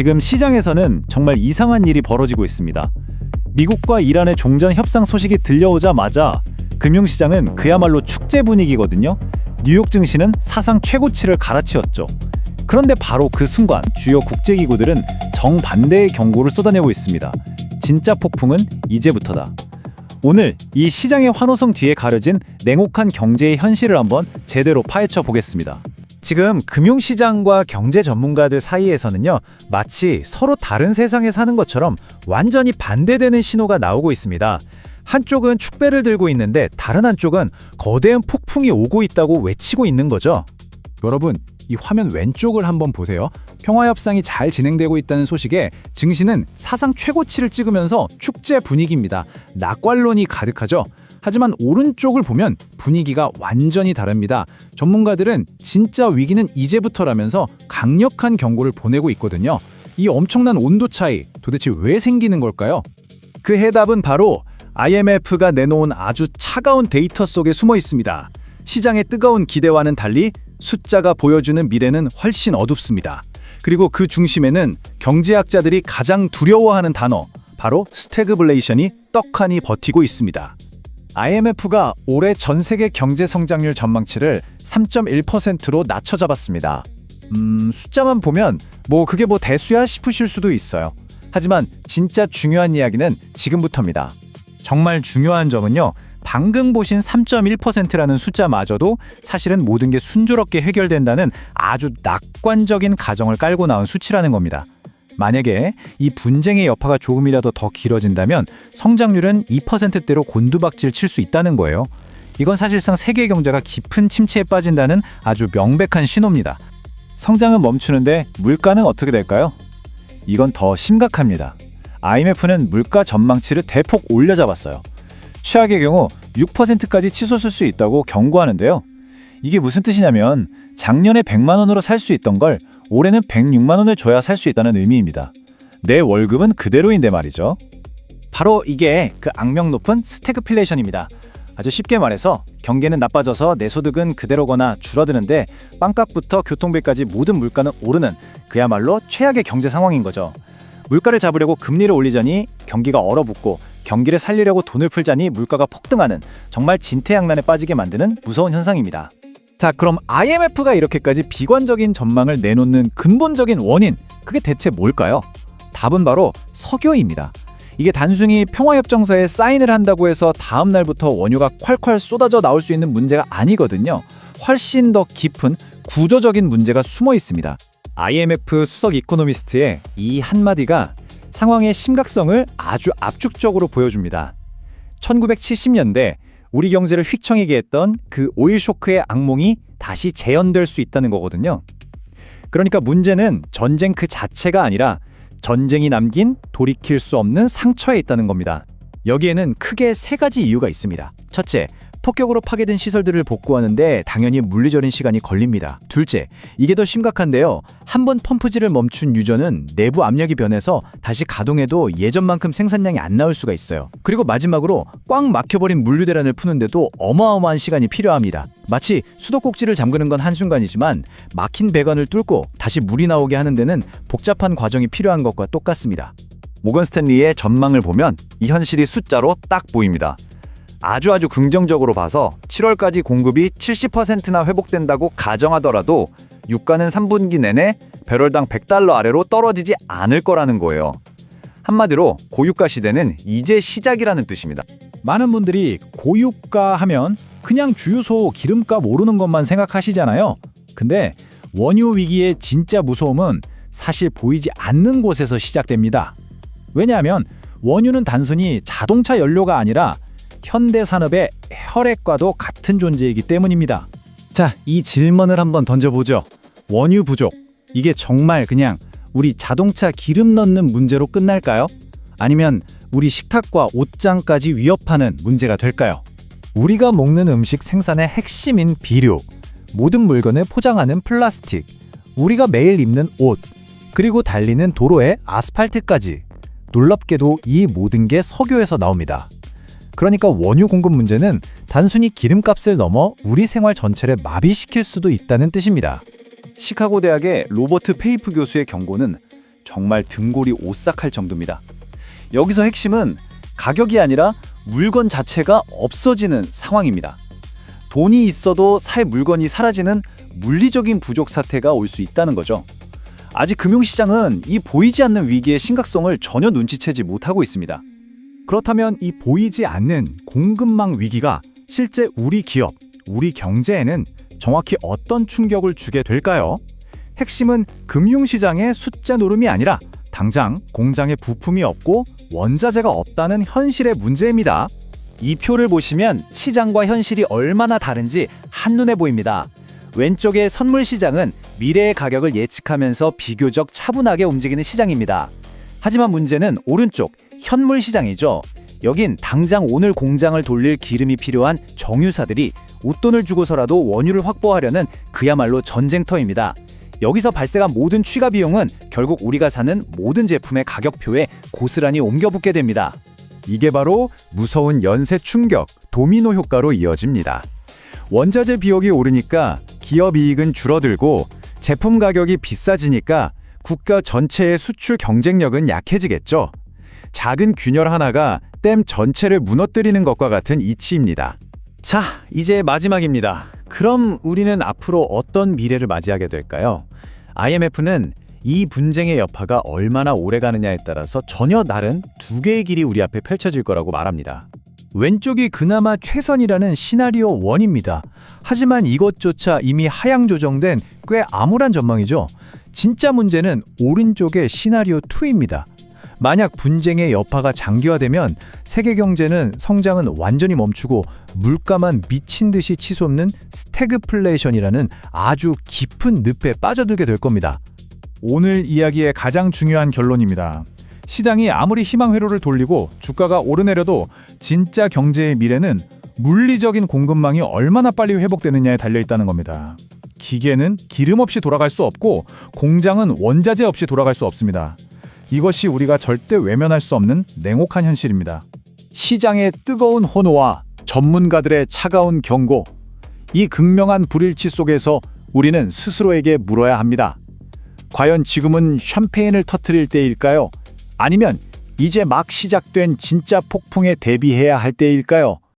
지금 시장에서는 정말 이상한 일이 벌어지고 있습니다. 미국과 이란의 종전 협상 소식이 들려오자마자 금융시장은 그야말로 축제 분위기거든요. 뉴욕 증시는 사상 최고치를 갈아치웠죠. 그런데 바로 그 순간 주요 국제기구들은 정반대의 경고를 쏟아내고 있습니다. 진짜 폭풍은 이제부터다. 오늘 이 시장의 환호성 뒤에 가려진 냉혹한 경제의 현실을 한번 제대로 파헤쳐 보겠습니다. 지금 금융시장과 경제 전문가들 사이에서는요, 마치 서로 다른 세상에 사는 것처럼 완전히 반대되는 신호가 나오고 있습니다. 한쪽은 축배를 들고 있는데 다른 한쪽은 거대한 폭풍이 오고 있다고 외치고 있는 거죠. 여러분, 이 화면 왼쪽을 한번 보세요. 평화협상이 잘 진행되고 있다는 소식에 증시는 사상 최고치를 찍으면서 축제 분위기입니다. 낙관론이 가득하죠. 하지만 오른쪽을 보면 분위기가 완전히 다릅니다. 전문가들은 진짜 위기는 이제부터라면서 강력한 경고를 보내고 있거든요. 이 엄청난 온도 차이 도대체 왜 생기는 걸까요? 그 해답은 바로 IMF가 내놓은 아주 차가운 데이터 속에 숨어 있습니다. 시장의 뜨거운 기대와는 달리 숫자가 보여주는 미래는 훨씬 어둡습니다. 그리고 그 중심에는 경제학자들이 가장 두려워하는 단어, 바로 스태그플레이션이 떡하니 버티고 있습니다. IMF가 올해 전 세계 경제 성장률 전망치를 3.1%로 낮춰 잡았습니다. 숫자만 보면 그게 대수야 싶으실 수도 있어요. 하지만 진짜 중요한 이야기는 지금부터입니다. 정말 중요한 점은요, 방금 보신 3.1%라는 숫자마저도 사실은 모든 게 순조롭게 해결된다는 아주 낙관적인 가정을 깔고 나온 수치라는 겁니다. 만약에 이 분쟁의 여파가 조금이라도 더 길어진다면 성장률은 2%대로 곤두박질 칠 수 있다는 거예요. 이건 사실상 세계 경제가 깊은 침체에 빠진다는 아주 명백한 신호입니다. 성장은 멈추는데 물가는 어떻게 될까요? 이건 더 심각합니다. IMF는 물가 전망치를 대폭 올려잡았어요. 최악의 경우 6%까지 치솟을 수 있다고 경고하는데요. 이게 무슨 뜻이냐면 작년에 100만 원으로 살 수 있던 걸 올해는 106만 원을 줘야 살 수 있다는 의미입니다. 내 월급은 그대로인데 말이죠. 바로 이게 그 악명 높은 스태그플레이션입니다. 아주 쉽게 말해서 경기는 나빠져서 내 소득은 그대로거나 줄어드는데 빵값부터 교통비까지 모든 물가는 오르는 그야말로 최악의 경제 상황인 거죠. 물가를 잡으려고 금리를 올리자니 경기가 얼어붙고 경기를 살리려고 돈을 풀자니 물가가 폭등하는 정말 진퇴양난에 빠지게 만드는 무서운 현상입니다. 자, 그럼 IMF가 이렇게까지 비관적인 전망을 내놓는 근본적인 원인, 그게 대체 뭘까요? 답은 바로 석유입니다. 이게 단순히 평화협정서에 사인을 한다고 해서 다음 날부터 원유가 콸콸 쏟아져 나올 수 있는 문제가 아니거든요. 훨씬 더 깊은 구조적인 문제가 숨어 있습니다. IMF 수석 이코노미스트의 이 한마디가 상황의 심각성을 아주 압축적으로 보여줍니다. 1970년대 우리 경제를 휘청이게 했던 그 오일 쇼크의 악몽이 다시 재현될 수 있다는 거거든요. 그러니까 문제는 전쟁 그 자체가 아니라 전쟁이 남긴 돌이킬 수 없는 상처에 있다는 겁니다. 여기에는 크게 세 가지 이유가 있습니다. 첫째, 폭격으로 파괴된 시설들을 복구하는데 당연히 물리적인 시간이 걸립니다. 둘째, 이게 더 심각한데요. 한번 펌프질을 멈춘 유저는 내부 압력이 변해서 다시 가동해도 예전만큼 생산량이 안 나올 수가 있어요. 그리고 마지막으로 꽉 막혀버린 물류대란을 푸는데도 어마어마한 시간이 필요합니다. 마치 수도꼭지를 잠그는 건 한순간이지만 막힌 배관을 뚫고 다시 물이 나오게 하는 데는 복잡한 과정이 필요한 것과 똑같습니다. 모건 스탠리의 전망을 보면 이 현실이 숫자로 딱 보입니다. 아주 긍정적으로 봐서 7월까지 공급이 70%나 회복된다고 가정하더라도 유가는 3분기 내내 배럴당 $100 아래로 떨어지지 않을 거라는 거예요. 한마디로 고유가 시대는 이제 시작이라는 뜻입니다. 많은 분들이 고유가 하면 그냥 주유소 기름값 오르는 것만 생각하시잖아요. 근데 원유 위기의 진짜 무서움은 사실 보이지 않는 곳에서 시작됩니다. 왜냐하면 원유는 단순히 자동차 연료가 아니라 현대 산업의 혈액과도 같은 존재이기 때문입니다. 자, 이 질문을 한번 던져보죠. 원유 부족, 이게 정말 그냥 우리 자동차 기름 넣는 문제로 끝날까요? 아니면 우리 식탁과 옷장까지 위협하는 문제가 될까요? 우리가 먹는 음식 생산의 핵심인 비료, 모든 물건을 포장하는 플라스틱, 우리가 매일 입는 옷, 그리고 달리는 도로의 아스팔트까지 놀랍게도 이 모든 게 석유에서 나옵니다. 그러니까 원유 공급 문제는 단순히 기름값을 넘어 우리 생활 전체를 마비시킬 수도 있다는 뜻입니다. 시카고 대학의 로버트 페이프 교수의 경고는 정말 등골이 오싹할 정도입니다. 여기서 핵심은 가격이 아니라 물건 자체가 없어지는 상황입니다. 돈이 있어도 살 물건이 사라지는 물리적인 부족 사태가 올 수 있다는 거죠. 아직 금융시장은 이 보이지 않는 위기의 심각성을 전혀 눈치채지 못하고 있습니다. 그렇다면 이 보이지 않는 공급망 위기가 실제 우리 기업, 우리 경제에는 정확히 어떤 충격을 주게 될까요? 핵심은 금융시장의 숫자 노름이 아니라 당장 공장에 부품이 없고 원자재가 없다는 현실의 문제입니다. 이 표를 보시면 시장과 현실이 얼마나 다른지 한눈에 보입니다. 왼쪽의 선물 시장은 미래의 가격을 예측하면서 비교적 차분하게 움직이는 시장입니다. 하지만 문제는 오른쪽 현물 시장이죠. 여긴 당장 오늘 공장을 돌릴 기름이 필요한 정유사들이 웃돈을 주고서라도 원유를 확보하려는 그야말로 전쟁터입니다. 여기서 발생한 모든 취가 비용은 결국 우리가 사는 모든 제품의 가격표에 고스란히 옮겨붙게 됩니다. 이게 바로 무서운 연쇄 충격, 도미노 효과로 이어집니다. 원자재 비용이 오르니까 기업 이익은 줄어들고 제품 가격이 비싸지니까 국가 전체의 수출 경쟁력은 약해지겠죠. 작은 균열 하나가 댐 전체를 무너뜨리는 것과 같은 이치입니다. 자, 이제 마지막입니다. 그럼 우리는 앞으로 어떤 미래를 맞이하게 될까요? IMF는 이 분쟁의 여파가 얼마나 오래 가느냐에 따라서 전혀 다른 두 개의 길이 우리 앞에 펼쳐질 거라고 말합니다. 왼쪽이 그나마 최선이라는 시나리오 1입니다. 하지만 이것조차 이미 하향 조정된 꽤 암울한 전망이죠. 진짜 문제는 오른쪽의 시나리오 2입니다. 만약 분쟁의 여파가 장기화되면 세계 경제는 성장은 완전히 멈추고 물가만 미친 듯이 치솟는 스태그플레이션이라는 아주 깊은 늪에 빠져들게 될 겁니다. 오늘 이야기의 가장 중요한 결론입니다. 시장이 아무리 희망 회로를 돌리고 주가가 오르내려도 진짜 경제의 미래는 물리적인 공급망이 얼마나 빨리 회복되느냐에 달려 있다는 겁니다. 기계는 기름 없이 돌아갈 수 없고 공장은 원자재 없이 돌아갈 수 없습니다. 이것이 우리가 절대 외면할 수 없는 냉혹한 현실입니다. 시장의 뜨거운 혼호와 전문가들의 차가운 경고, 이 극명한 불일치 속에서 우리는 스스로에게 물어야 합니다. 과연 지금은 샴페인을 터뜨릴 때일까요? 아니면 이제 막 시작된 진짜 폭풍에 대비해야 할 때일까요?